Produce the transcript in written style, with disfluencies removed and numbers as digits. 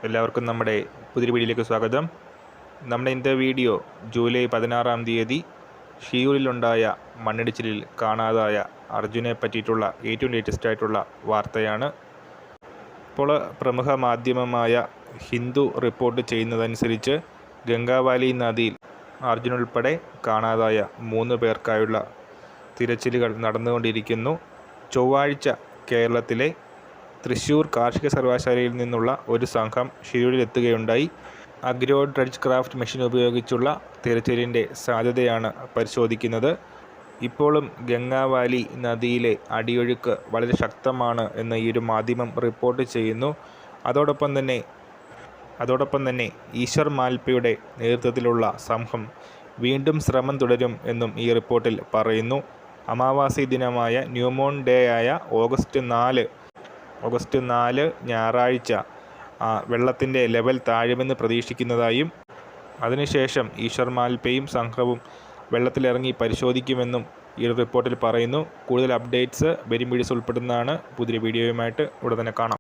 എല്ലാവർക്കും നമ്മുടെ പുതിയ വീഡിയോയിലേക്ക് സ്വാഗതം. നമ്മുടെ ഇന്നത്തെ വീഡിയോ ജൂലൈ 16-ാം തീയതി ഷിയൂരിലുണ്ടായ മണ്ണിടിച്ചിലിൽ കാണാതായ അർജുനെ പറ്റിയിട്ടുള്ള ഏറ്റവും ലേറ്റസ്റ്റ് ആയിട്ടുള്ള വാർത്തയാണ്. ഇപ്പോൾ പ്രമുഖ മാധ്യമമായ ഹിന്ദു റിപ്പോർട്ട് ചെയ്യുന്നതനുസരിച്ച് ഗംഗാവാലി നദിയിൽ അർജുൻ ഉൾപ്പെടെ കാണാതായ 3 പേർക്കായുള്ള തിരച്ചിലുകൾ നടന്നുകൊണ്ടിരിക്കുന്നു. ചൊവ്വാഴ്ച കേരളത്തിലെ തൃശ്ശൂർ കാർഷിക സർവകലാശാലയിൽ നിന്നുള്ള ഒരു സംഘം ഷിരൂരിലെത്തുകയുണ്ടായി. അഗ്രോ ഡ്രഡ്ജ് ക്രാഫ്റ്റ് മെഷീൻ ഉപയോഗിച്ചുള്ള തിരച്ചിലിൻ്റെ സാധ്യതയാണ് പരിശോധിക്കുന്നത്. ഇപ്പോഴും ഗംഗാവാലി നദിയിലെ അടിയൊഴുക്ക് വളരെ ശക്തമാണ് എന്ന് ഈ ഒരു മാധ്യമം റിപ്പോർട്ട് ചെയ്യുന്നു. അതോടൊപ്പം തന്നെ ഈശ്വർ മാൽപ്പയുടെ നേതൃത്വത്തിലുള്ള സംഘം വീണ്ടും ശ്രമം തുടരും എന്നും ഈ റിപ്പോർട്ടിൽ പറയുന്നു. അമാവാസി ദിനമായ ന്യൂമൂൺ ഡേ ആയ ഓഗസ്റ്റ് 4 ഞായറാഴ്ച വെള്ളത്തിൻ്റെ ലെവൽ താഴുമെന്ന് പ്രതീക്ഷിക്കുന്നതായും അതിനുശേഷം ഈശ്വർ മാൽപ്പയും സംഘവും വെള്ളത്തിലിറങ്ങി പരിശോധിക്കുമെന്നും ഈ റിപ്പോർട്ടിൽ പറയുന്നു. കൂടുതൽ അപ്ഡേറ്റ്സ് വരും വീഡിയോസ് ഉൾപ്പെടുന്നതാണ്. പുതിയ വീഡിയോയുമായിട്ട് ഉടൻ തന്നെ കാണാം.